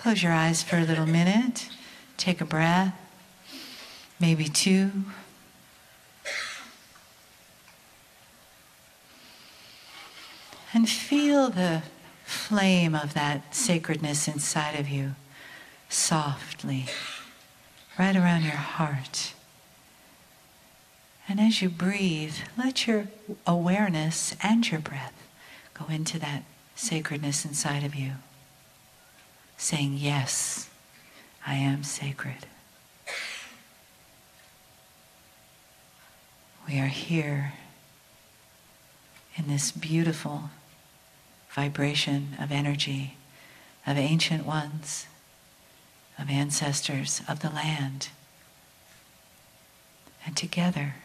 Close your eyes for a little minute. Take a breath, maybe two. And feel the flame of that sacredness inside of you softly, right around your heart. And as you breathe, let your awareness and your breath go into that sacredness inside of you, saying, yes, I am sacred. We are here in this beautiful vibration of energy, of ancient ones, of ancestors, of the land. And together,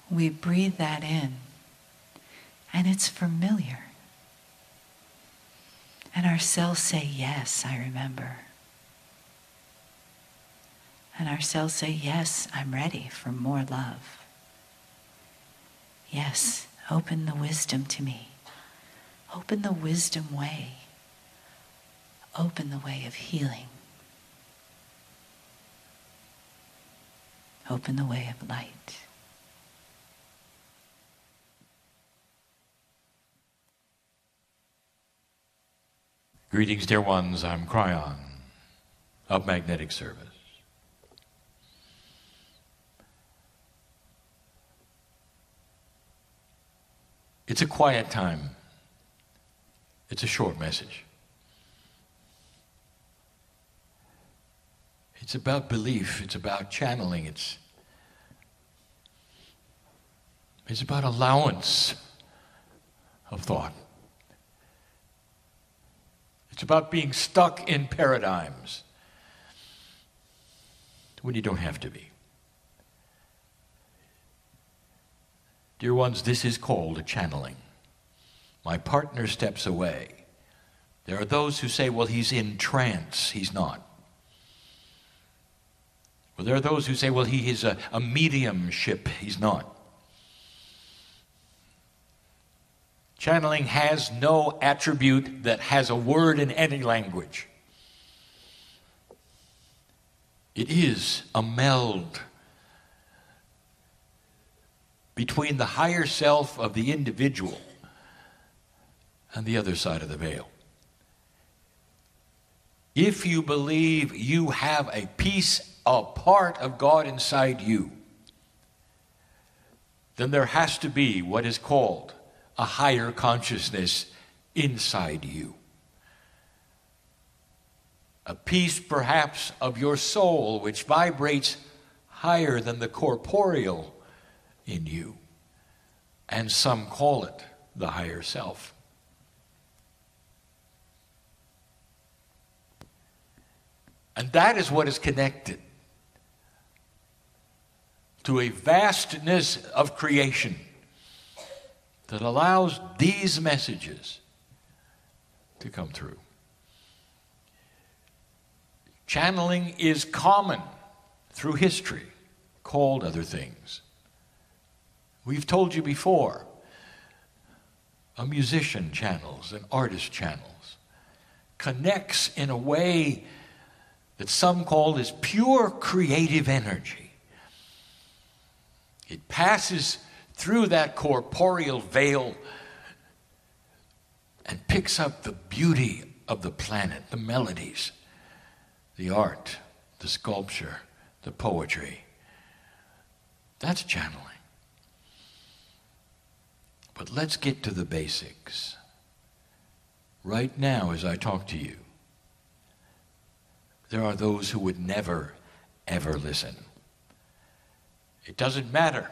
we breathe that in, and it's familiar. And our cells say, yes, I remember. And our cells say, yes, I'm ready for more love. Yes, open the wisdom to me. Open the wisdom way. Open the way of healing. Open the way of light. Greetings, dear ones. I'm Kryon of Magnetic Service. It's a quiet time. It's a short message. It's about belief. It's about channeling. It's about allowance of thought. It's about being stuck in paradigms when you don't have to be. Dear ones, this is called a channeling. My partner steps away. There are those who say, well, he's in trance. He's not. Well, there are those who say, well, he is a mediumship. He's not. Channeling has no attribute that has a word in any language. It is a meld between the higher self of the individual and the other side of the veil. If you believe you have a piece, a part of God inside you, then there has to be what is called a higher consciousness inside you. A piece perhaps of your soul which vibrates higher than the corporeal in you. And some call it the higher self. And that is what is connected to a vastness of creation that allows these messages to come through. Channeling is common through history, called other things. We've told you before, a musician channels, an artist channels, connects in a way that some call as pure creative energy. It passes through that corporeal veil and picks up the beauty of the planet, the melodies, the art, the sculpture, the poetry. That's channeling. But let's get to the basics. Right now, as I talk to you, there are those who would never, ever listen. It doesn't matter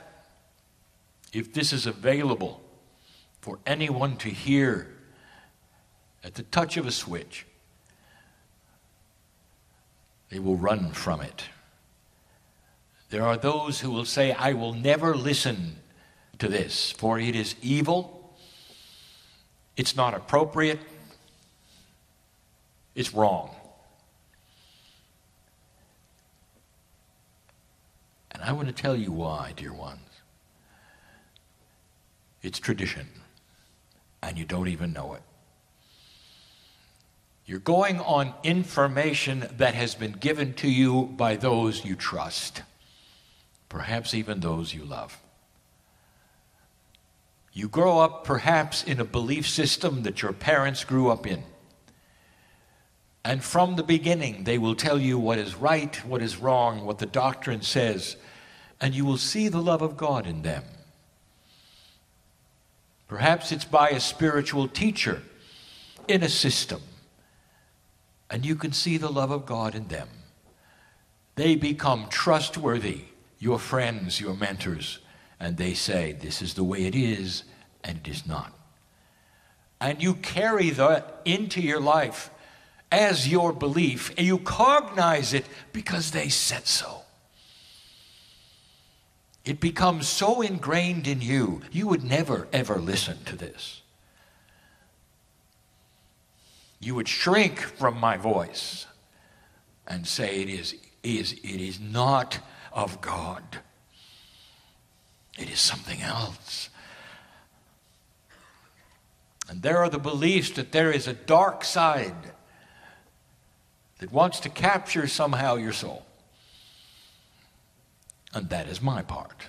if this is available for anyone to hear at the touch of a switch. They will run from it. There are those who will say, I will never listen to this, for it is evil, it's not appropriate, it's wrong. And I want to tell you why, dear ones. It's tradition, and you don't even know it. You're going on information that has been given to you by those you trust, perhaps even those you love. You grow up perhaps in a belief system that your parents grew up in. And from the beginning, they will tell you what is right, what is wrong, what the doctrine says, and you will see the love of God in them. Perhaps it's by a spiritual teacher in a system, and you can see the love of God in them. They become trustworthy, your friends, your mentors, and they say, this is the way it is, and it is not. And you carry that into your life as your belief, and you cognize it because they said so. It becomes so ingrained in you, you would never, ever listen to this. You would shrink from my voice and say it is not of God. It is something else. And there are the beliefs that there is a dark side that wants to capture somehow your soul. And that is my part.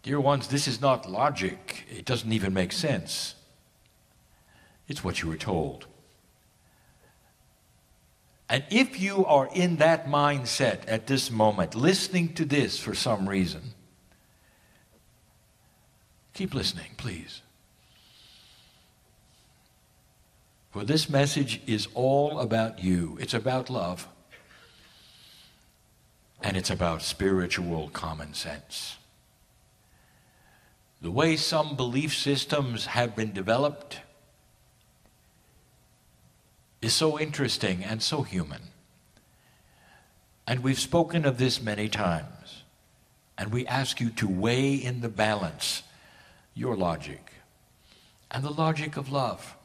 Dear ones, this is not logic. It doesn't even make sense. It's what you were told. And if you are in that mindset at this moment, listening to this for some reason, keep listening, please. For this message is all about you. It's about love. And it's about spiritual common sense. The way some belief systems have been developed is so interesting and so human. And we've spoken of this many times. And we ask you to weigh in the balance your logic and the logic of love.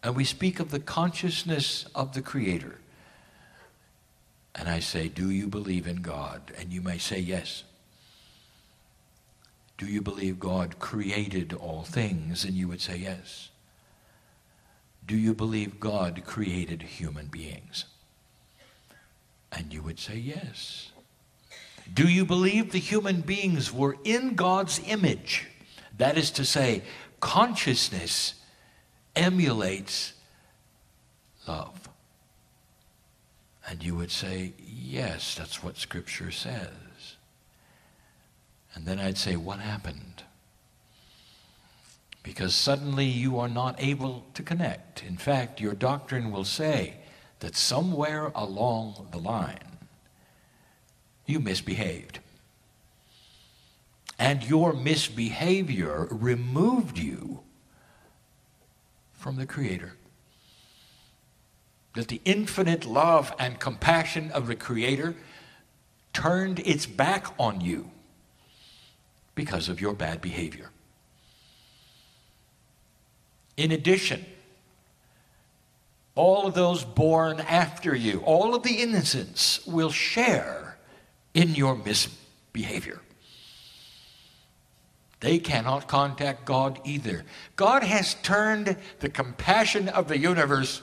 And we speak of the consciousness of the Creator. And I say, do you believe in God? And you may say yes. Do you believe God created all things? And you would say yes. Do you believe God created human beings? And you would say yes. Do you believe the human beings were in God's image? That is to say, consciousness emulates love. And you would say, yes, that's what Scripture says. And then I'd say, what happened? Because suddenly you are not able to connect. In fact, your doctrine will say that somewhere along the line, you misbehaved. And your misbehavior removed you from the Creator. That the infinite love and compassion of the Creator turned its back on you because of your bad behavior. In addition, all of those born after you, all of the innocents will share in your misbehavior. They cannot contact God either. God has turned the compassion of the universe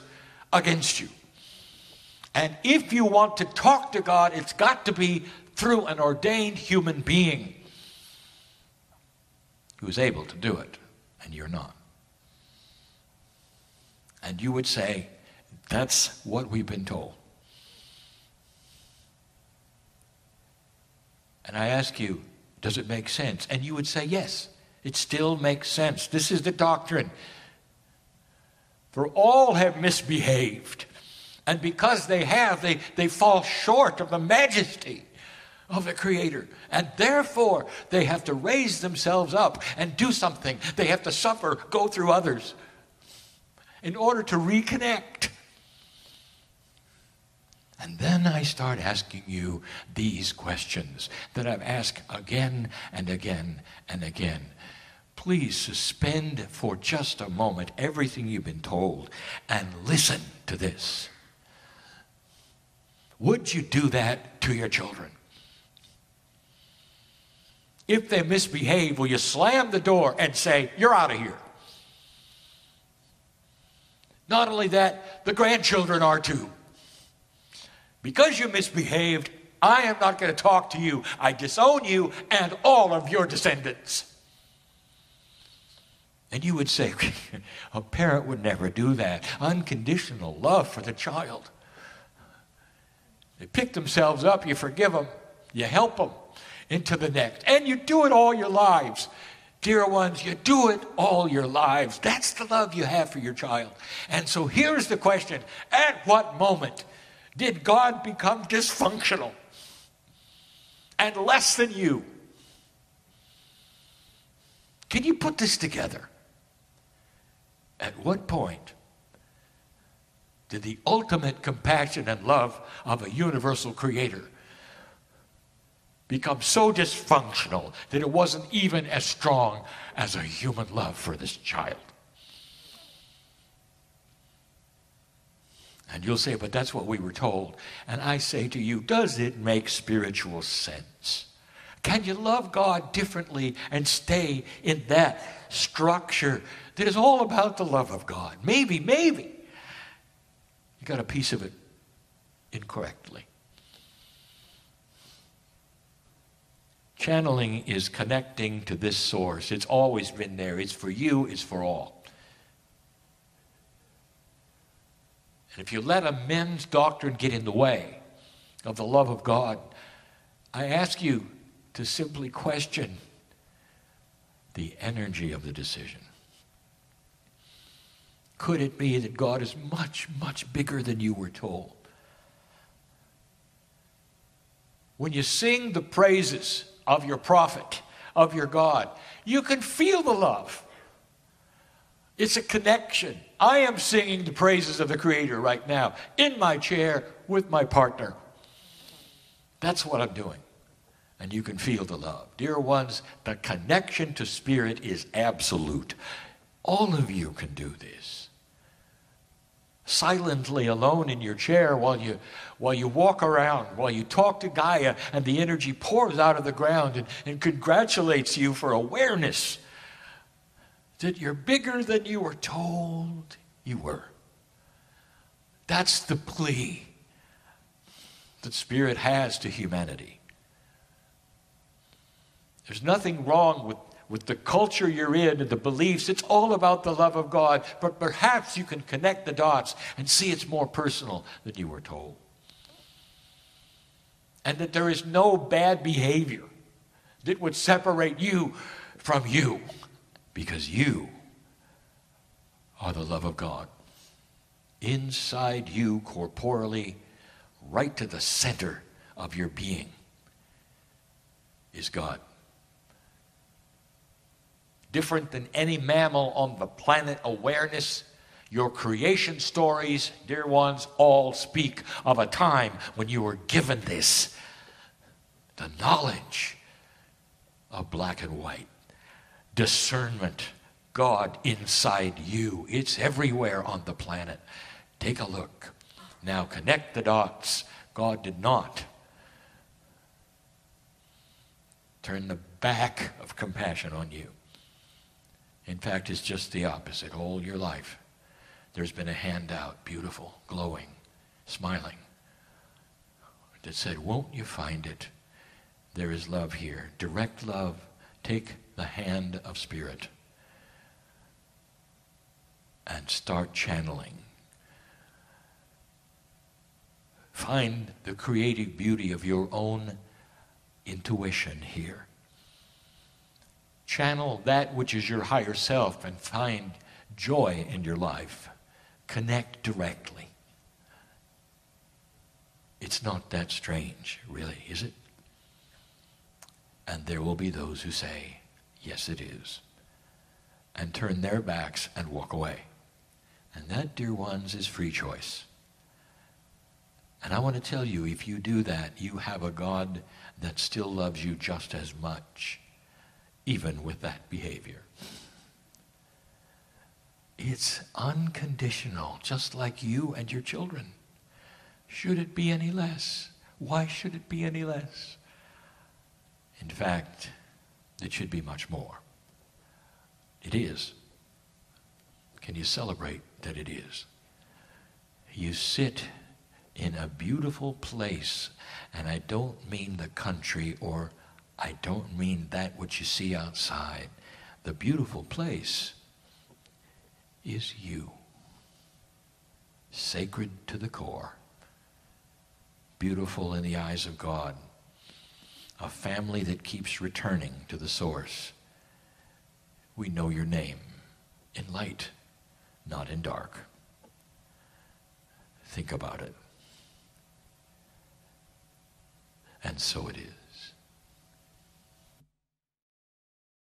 against you. And if you want to talk to God, it's got to be through an ordained human being who is able to do it, and you're not. And you would say, that's what we've been told. And I ask you, does it make sense? And you would say, yes, it still makes sense. This is the doctrine. For all have misbehaved. And because they have, they fall short of the majesty of the Creator. And therefore, they have to raise themselves up and do something. They have to suffer, go through others in order to reconnect. And then I start asking you these questions that I've asked again and again and again. Please suspend for just a moment everything you've been told and listen to this. Would you do that to your children? If they misbehave, will you slam the door and say, you're out of here? Not only that, the grandchildren are too. Because you misbehaved, I am not going to talk to you. I disown you and all of your descendants. And you would say, a parent would never do that. Unconditional love for the child. They pick themselves up, you forgive them, you help them into the next. And you do it all your lives. Dear ones, you do it all your lives. That's the love you have for your child. And so here's the question. At what moment did God become dysfunctional and less than you? Can you put this together? At what point did the ultimate compassion and love of a universal creator become so dysfunctional that it wasn't even as strong as a human love for this child? And you'll say, but that's what we were told. And I say to you, does it make spiritual sense? Can you love God differently and stay in that structure that is all about the love of God? Maybe you got a piece of it incorrectly. Channeling is connecting to this source. It's always been there. It's for you, it's for all. And if you let a men's doctrine get in the way of the love of God, I ask you to simply question the energy of the decision. Could it be that God is much, much bigger than you were told? When you sing the praises of your prophet, of your God, you can feel the love. It's a connection. I am singing the praises of the Creator right now, in my chair with my partner. That's what I'm doing. And you can feel the love. Dear ones, the connection to Spirit is absolute. All of you can do this. Silently alone in your chair while you walk around, while you talk to Gaia, and the energy pours out of the ground and congratulates you for awareness that you're bigger than you were told you were. That's the plea that Spirit has to humanity. There's nothing wrong with the culture you're in and the beliefs. It's all about the love of God. But perhaps you can connect the dots and see it's more personal than you were told. And that there is no bad behavior that would separate you from you, because you are the love of God. Inside you, corporally, right to the center of your being, is God. Different than any mammal on the planet, awareness, your creation stories, dear ones, all speak of a time when you were given this, the knowledge of black and white, discernment, God inside you. It's everywhere on the planet. Take a look. Now connect the dots. God did not turn the back of compassion on you. In fact, it's just the opposite. All your life, there's been a hand out, beautiful, glowing, smiling, that said, won't you find it? There is love here. Direct love. Take the hand of Spirit and start channeling. Find the creative beauty of your own intuition here. Channel that which is your higher self and find joy in your life. Connect directly. It's not that strange, really, is it? And there will be those who say, yes, it is, and turn their backs and walk away. And that, dear ones, is free choice. And I want to tell you, if you do that, you have a God that still loves you just as much, even with that behavior. It's unconditional, just like you and your children. Should it be any less? Why should it be any less? In fact, it should be much more. It is. Can you celebrate that it is? You sit in a beautiful place, and I don't mean the country, or I don't mean that which you see outside. The beautiful place is you. Sacred to the core. Beautiful in the eyes of God. A family that keeps returning to the source. We know your name in light, not in dark. Think about it. And so it is.